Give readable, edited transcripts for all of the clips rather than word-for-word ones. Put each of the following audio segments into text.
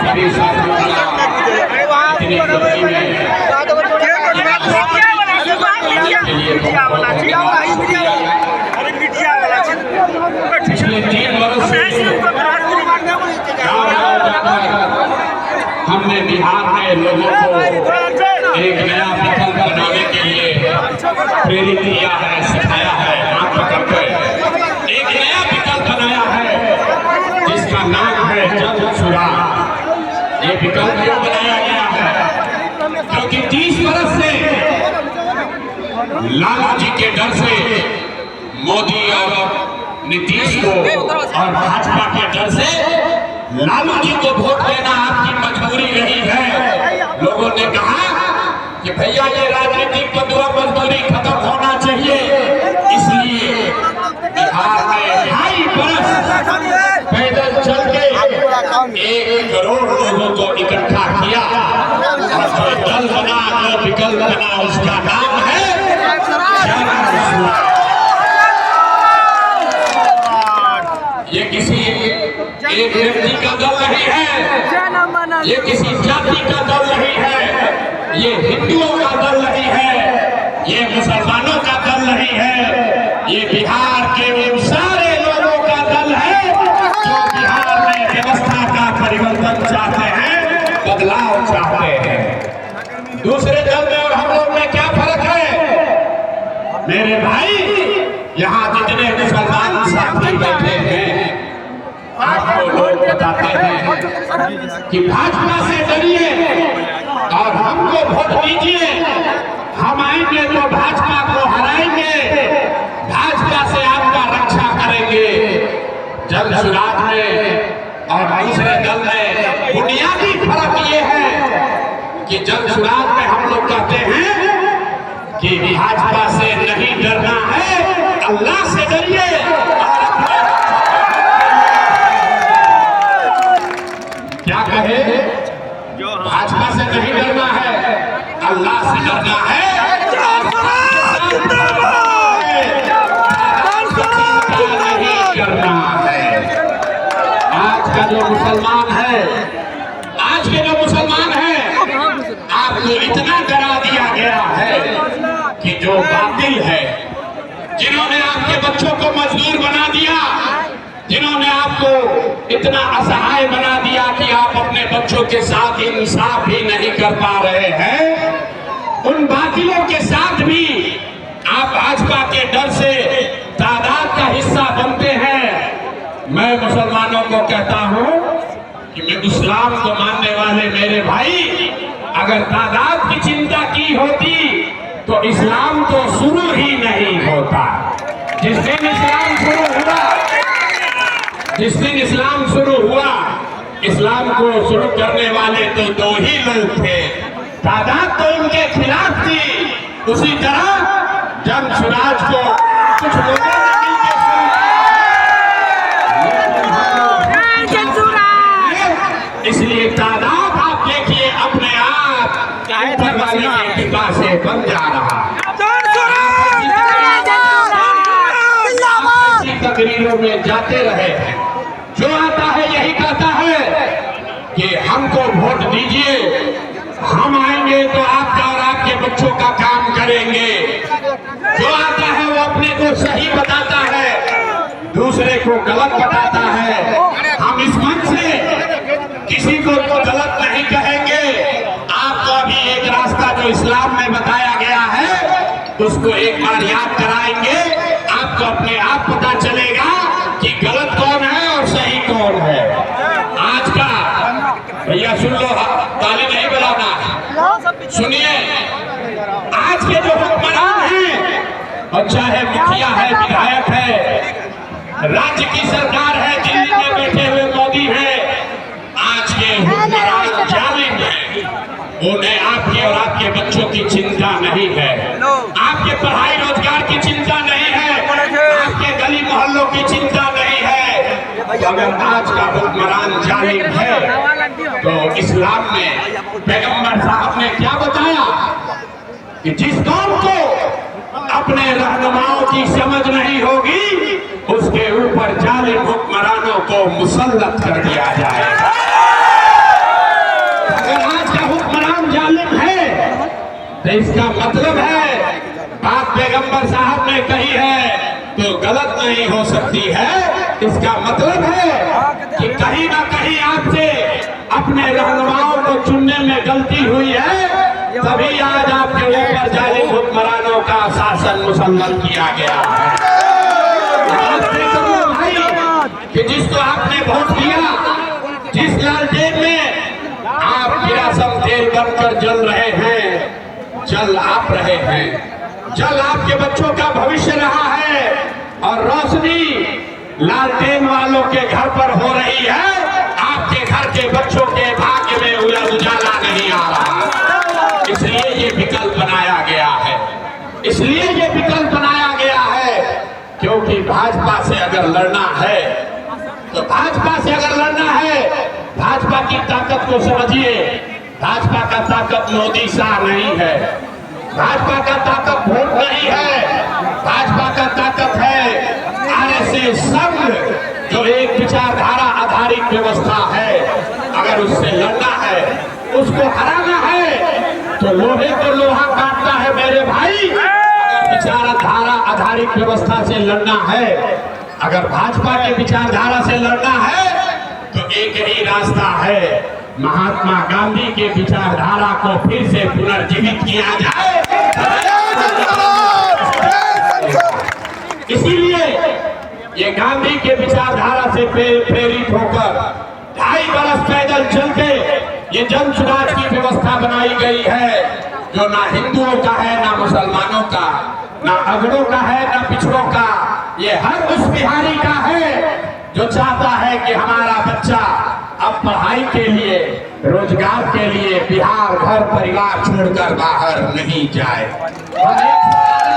सभी साथियों का इतनी गर्मी में पिछले 3 वर्ष से हमने बिहार में लोगों को एक नया विकल्प बनाने के लिए प्रेरित किया है, सिखाया है, हाथ पकड़कर एक नया विकल्प बनाया है जिसका नाम है जन सुराज। ये विकल्प क्यों बनाया गया है? क्योंकि 30 वर्ष से लालू जी के डर से मोदी और नीतीश को और भाजपा के डर से लालू जी को वोट देना आपकी मजबूरी रही है। लोगों ने कहा कि भैया ये राजनीतिक बंधुआ मजदूरी खत्म होना चाहिए, इसलिए बिहार में 2.5 बरस पैदल चल के 1 करोड़ लोगों को इकट्ठा किया और जो दल बना, जो विकल्प बना, उसका नाम है जन सुराज। ये किसी एक व्यक्ति का दल नहीं है, ये किसी जाति का दल नहीं है, ये हिंदुओं का दल नहीं है, ये मुसलमानों का दल नहीं है, ये बिहार के उन सारे लोगों का दल है जो बिहार में व्यवस्था का परिवर्तन चाहते हैं, बदलाव चाहते हैं। दूसरे दल में और हम लोग में क्या फर्क है मेरे भाई? यहाँ जितने मुसलमान साथी बैठे हैं, आपको लोग बताते हैं कि भाजपा से डरिए और हमको वोट दीजिए, हम आएंगे तो भाजपा को हराएंगे, भाजपा से आपका रक्षा करेंगे। जन सुराज में और दूसरे दल में बुनियादी फर्क ये है कि जन सुराज में हम लोग कहते हैं कि भाजपा से नहीं डरना है, अल्लाह से डरिए। क्या कहे? भाजपा से नहीं डरना है, अल्लाह से डरना है। नहीं करना है। आज का जो मुसलमान है, आपको इतना डरा दिया गया है कि जो बातिल है, जिन्होंने आपके बच्चों को मजदूर बना दिया, जिन्होंने आपको इतना असहाय बना दिया कि आप अपने बच्चों के साथ इंसाफ भी नहीं कर पा रहे हैं, उन बातिलों के साथ भी आप भाजपा के डर से तादाद का हिस्सा बनते हैं। मैं मुसलमानों को कहता हूं कि मैं इस्लाम को मानने वाले मेरे भाई, अगर तादाद की चिंता की होती तो इस्लाम तो शुरू ही नहीं होता। जिस दिन इस्लाम शुरू हुआ, इस्लाम को शुरू करने वाले तो 2 ही लोग थे, तादाद तो उनके खिलाफ थी। उसी तरह जन सुराज को कुछ लोगों ने इसलिए तादाद आप देखिए अपने आप ऊपर वाले के कृपा से बन जा रहा। तकरीरों में जाते रहे, जो आता है यही कहता है कि हमको वोट दीजिए, हम आएंगे तो आपका और आपके बच्चों का काम करेंगे। जो आता है वो अपने को सही बताता है, दूसरे को गलत बताता है। हम इस मंच से किसी को तो गलत नहीं कहेंगे। आपको अभी एक रास्ता जो इस्लाम में बताया गया है उसको एक बार याद कराएंगे, आपको अपने आप पता चलेगा कि गलत कौन है और सही कौन है। आज का भैया सुन लो, ताली नहीं बजाना, सुनिए। आज के जो हुक्मरान हैं, और चाहे मुखिया है, विधायक है, राज्य की सरकार है, दिल्ली में बैठे हुए मोदी हैं, आज के हुक्मरान जालिम हैं। उन्हें आपके और आपके बच्चों की चिंता नहीं है, आपके पढ़ाई रोजगार की चिंता नहीं है, आपके गली मोहल्लों की चिंता नहीं है। अगर आज का हुक्मरान जालिम है तो इस्लाम में पैगंबर साहब ने क्या बताया कि जिस कौम को अपने रहनुमाओं की समझ नहीं होगी उसके ऊपर जालिम हुक्मरानों को मुसल्लत कर दिया जाएगा। तो इसका मतलब है बात पैगंबर साहब ने कही है तो गलत नहीं हो सकती है। इसका मतलब है कि कहीं ना कहीं आपसे अपने रहनुमाओं को चुनने में गलती हुई है, तभी आज आपके ऊपर जालिम हुक्मरानों का शासन मुसल्लत किया गया है। भाई कि जिसको आपने वोट दिया, जिस लालटेन में आप किरासन तेल बनकर जल रहे हैं, जल आप रहे हैं, जल आपके बच्चों का भविष्य रहा है और रोशनी लालटेन वालों के घर पर हो रही है, आपके घर के बच्चों के भाग्य में उजाला नहीं आ रहा। इसलिए ये विकल्प बनाया गया है, इसलिए ये विकल्प बनाया गया है क्योंकि भाजपा से अगर लड़ना है तो भाजपा से अगर लड़ना है, भाजपा की ताकत को समझिए। भाजपा का ताकत मोदी शाह नहीं है, भाजपा का ताकत वोट नहीं है, भाजपा का ताकत है आरएसएस संघ, जो एक विचारधारा आधारित व्यवस्था है। अगर उससे लड़ना है, उसको हराना है तो लोहे को लोहा काटता है मेरे भाई। अगर विचारधारा आधारित व्यवस्था से लड़ना है, अगर भाजपा के विचारधारा से लड़ना है तो एक ही रास्ता है, महात्मा गांधी के विचारधारा को फिर से पुनर्जीवित किया जाए। इसीलिए ये गांधी के विचारधारा से प्रेरित होकर 2.5 बरस पैदल चल के ये जन सुराज की व्यवस्था बनाई गई है, जो ना हिंदुओं का है, ना मुसलमानों का, ना अगड़ों का है, ना पिछड़ों का। ये हर उस बिहारी का है जो चाहता है कि हमारा बच्चा अब पढ़ाई के लिए, रोजगार के लिए बिहार घर परिवार छोड़कर बाहर नहीं जाए। हम एक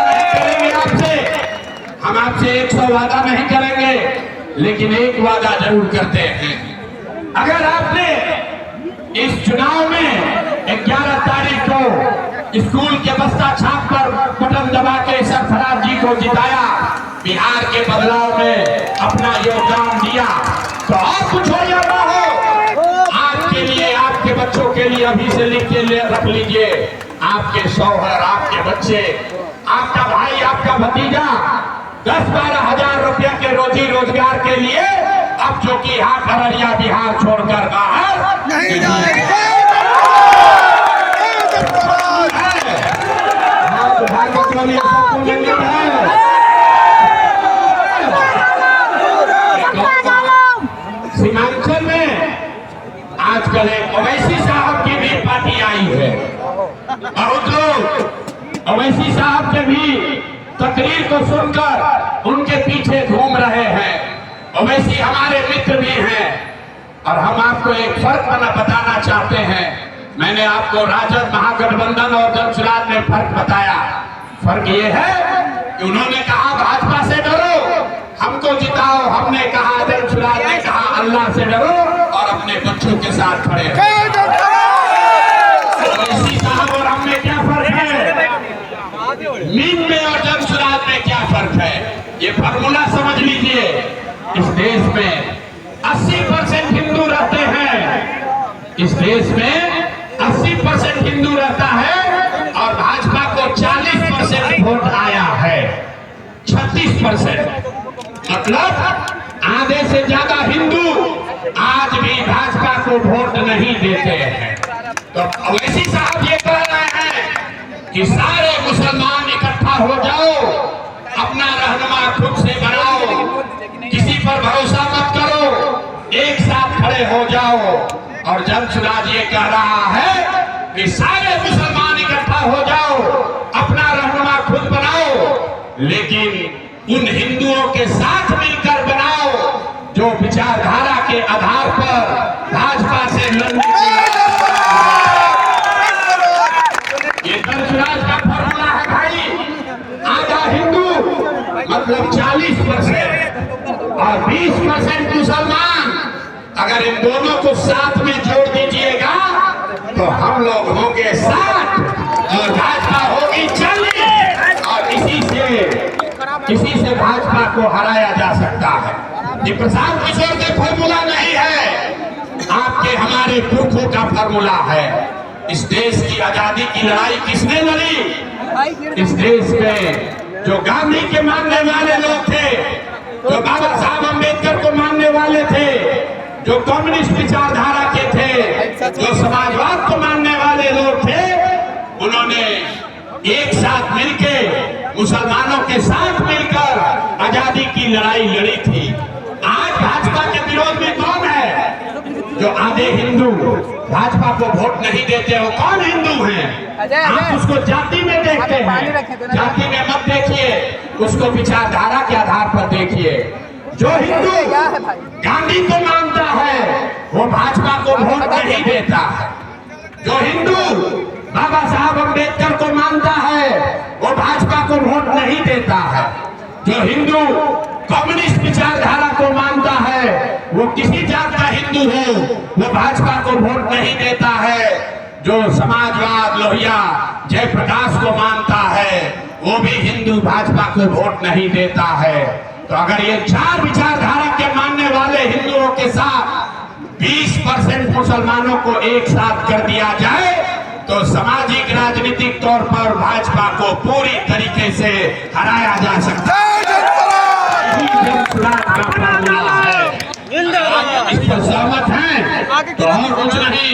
नहीं करेंगे आपसे, हम आपसे 100 वादा नहीं करेंगे, लेकिन एक वादा जरूर करते हैं। अगर आपने इस चुनाव में 11 तारीख को स्कूल के बस्ता छाप पर बटन दबा के सरफराज जी को जिताया, बिहार के बदलाव में अपना योगदान दिया, तो आप कुछ हो या ना हो, आपके लिए, आपके बच्चों के लिए अभी से लिख के रख लीजिए। आपके शौहर, आपके बच्चे, आपका भाई, आपका भतीजा 10-12 हजार रुपया के रोजी रोजगार के लिए अब जो कि हाथ अररिया बिहार छोड़कर बाहर नहीं जाएंगे। सीमांचल में आजकल एक ओवैसी साहब की भी पार्टी आई है। बहुत लोग ओवैसी साहब के भी तकरीर को सुनकर उनके पीछे घूम रहे हैं। ओवैसी हमारे मित्र भी हैं और हम आपको एक फर्क बताना चाहते हैं। मैंने आपको राजद, महागठबंधन और जनसुराज में फर्क बताया। फर्क ये है कि उन्होंने कहा भाजपा से डरो, हमको जिताओ, हमने कहा, जनसुराज ने कहा अल्लाह से डरो और अपने बच्चों के साथ खड़े रहो। ओवैसी साहब और हम में क्या फर्क है? मीम में और जनसुराज में क्या फर्क है? ये फॉर्मूला समझ लीजिए। इस देश में 80% हिंदू रहते हैं, इस देश में 80% हिंदू रहता है और भाजपा को 40% वोट आया है। 36% मतलब आधे से ज्यादा हिंदू आज भी भाजपा को वोट नहीं देते हैं। तो ओवैसी साहब ये कह रहे हैं कि सारे मुसलमान इकट्ठा हो जाओ, अपना रहनुमा खुद से बनाओ, किसी पर भरोसा मत करो, एक साथ खड़े हो जाओ। और जनसुराज ये कह रहा है कि सारे मुसलमान इकट्ठा हो जाओ, अपना रहनुमा खुद बनाओ, लेकिन उन हिंदुओं के साथ मिलकर बनाओ जो विचारधारा के आधार पर भाजपा से लड़ने की। ये जनसुराज का फॉर्मूला है भाई। आधा हिंदू मतलब 40% और 20% मुसलमान। अगर इन दोनों को साथ में जोड़ दीजिएगा तो हम लोग होंगे 60 और भाजपा होगी 40 और इसी से भाजपा को हराया जा सकता है। ये प्रशांत किशोर का फॉर्मूला नहीं है, आपके हमारे पुरखों का फॉर्मूला है। इस देश की आजादी की लड़ाई किसने लड़ी? इस देश में जो गांधी के मानने वाले लोग थे, जो बाबा साहब अम्बेडकर को मानने वाले थे, जो कम्युनिस्ट विचारधारा के थे, जो समाजवाद को मानने वाले लोग थे, उन्होंने एक साथ मिलके मुसलमानों के साथ मिलकर आजादी की लड़ाई लड़ी थी। आज भाजपा के विरोध में कौन है? जो आधे हिंदू भाजपा को वोट नहीं देते, वो कौन हिंदू हैं? आप उसको जाति में देखते हैं, जाति में मत देखिए, उसको विचारधारा के आधार पर देखिए। जो हिंदू गांधी को मानता है वो भाजपा को वोट नहीं देता है। जो हिंदू बाबा साहब अम्बेडकर को मानता है वो भाजपा को वोट नहीं देता है। जो हिंदू कम्युनिस्ट विचारधारा को मानता है, वो किसी जात का हिंदू हो, वो भाजपा को वोट नहीं देता है। जो समाजवाद लोहिया जयप्रकाश को मानता है, वो भी हिंदू भाजपा को वोट नहीं देता है। तो अगर ये चार विचारधारा के मानने वाले हिंदुओं के साथ 20% मुसलमानों को एक साथ कर दिया जाए तो सामाजिक राजनीतिक तौर पर भाजपा को पूरी तरीके से हराया जा सकता है। इस पर सहमत हैं तो और कुछ नहीं,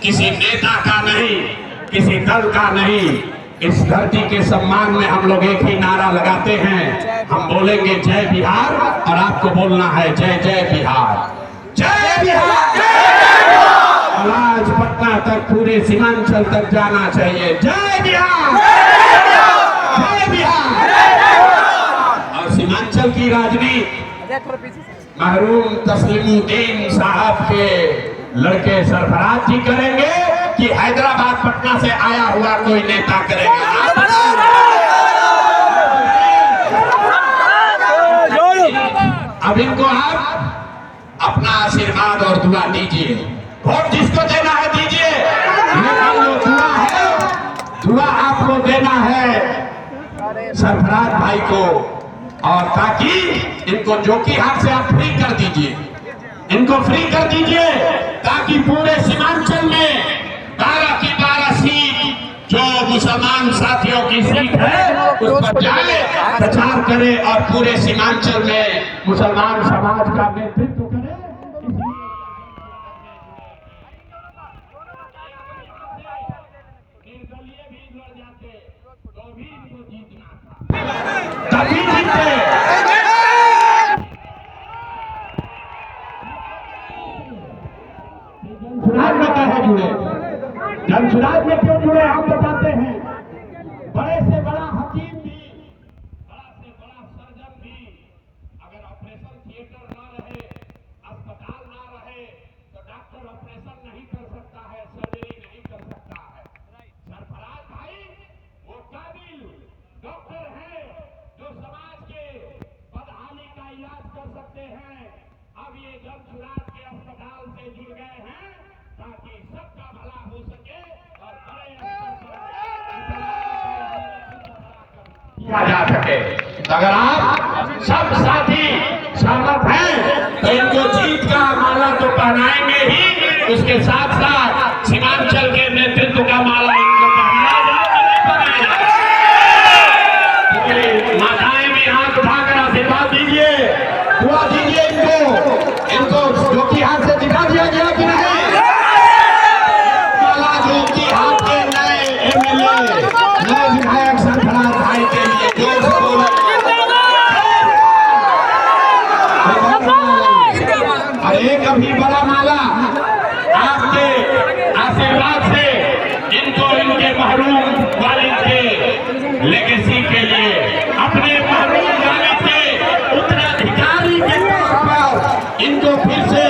किसी नेता का नहीं, किसी दल का नहीं, इस धरती के सम्मान में हम लोग एक ही नारा लगाते हैं। हम बोलेंगे जय बिहार, और आपको बोलना है जय जय बिहार, जय बिहार। आज पटना तक, पूरे सीमांचल तक जाना चाहिए, जय बिहार, जय बिहार। और सीमांचल की राजनीति महरूम तस्लीमुद्दीन साहब के लड़के सरफराज जी करेंगे कि हैदराबाद पटना से आया हुआ कोई नेता करेगा? अब इनको आप अपना आशीर्वाद और दुआ दीजिए। वोट जिसको देना है दीजिए, लेकिन वो दुआ है, दुआ आपको देना है सरफराज भाई को, और ताकि इनको जो की हाथ से आप फ्री कर दीजिए, इनको फ्री कर दीजिए, ताकि पूरे सीमांचल में 12 की 12 सीट जो मुसलमान साथियों की सीट है उस पर जाए, प्रचार करे और पूरे सीमांचल में मुसलमान समाज का नेतृत्व करे। तभी जीते। जनसुराज में कहे जुड़े, जनसुराज में क्यों जुड़े हम बताते हैं। बड़े से बड़ा हकीम भी, बड़ा से बड़ा सर्जन भी, अगर ऑपरेशन थिएटर ना रहे, अस्पताल ना रहे, तो डॉक्टर ऑपरेशन नहीं कर सकता है, सर्जरी नहीं कर सकता है। सरफराज भाई वो काबिल डॉक्टर है जो समाज के बदहाली का इलाज कर सकते हैं। अब ये जनसुराज के अस्पताल से जुड़ गए हैं ताकि सबका भला हो सके और बड़े किया जा सके। अगर आप सब साथी सहमत हैं तो इनको जीत का माला तो पहनाएंगे ही, उसके साथ साथ सीमांचल के नेतृत्व का माला इनको पहनाया जाए। माताएं भी हाथ उठाकर आशीर्वाद दीजिए, दुआ दीजिए इनको जो की हाथ से दिखा दिया गया कि नहीं। जो की हाथ के नए एमएलए, नए विधायक सरफराज भाई के लिए जोर से बोले। और एक अभी बड़ा माला आपके आशीर्वाद से इनको इनके महरूम वालिद के लेगेसी के लिए, अपने महरूम वालिद के उत्तराधिकारी के तौर पर इनको फिर से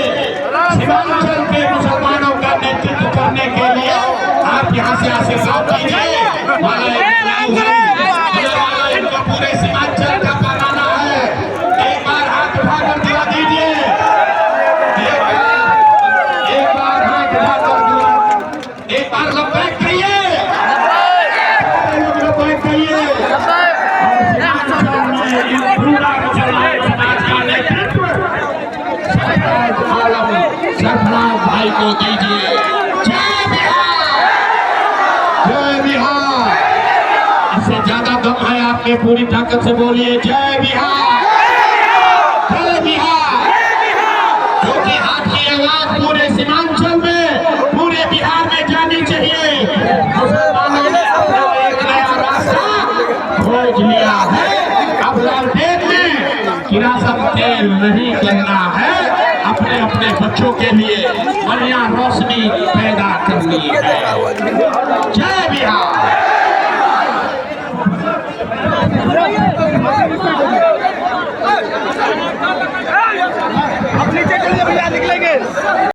सीमांचल के मुसलमानों का नेतृत्व करने के लिए आप यहाँ से आशीर्वाद दीजिए। इनको पूरे सीमांचल का बनाना है। एक बार हाथ उठाकर दुआ दीजिए, एक बार हाथ उठाकर दुआ, एक बार लब्बैक कहिए, लब्बैक कहिए। पूरा मुसलमान समाज का नेतृत्व सरफराज भाई को दीजिए। जय बिहार। में पूरी ताकत से बोलिए जय बिहार, जय बिहार। क्योंकि आपकी आवाज पूरे सीमांचल में, पूरे बिहार में जानी चाहिए। मुसलमानों ने अपना एक नया रास्ता खोज लिया है। अब लालटेन में किरासन तेल नहीं करना है, अपने अपने बच्चों के लिए बढ़िया रोशनी पैदा करनी है।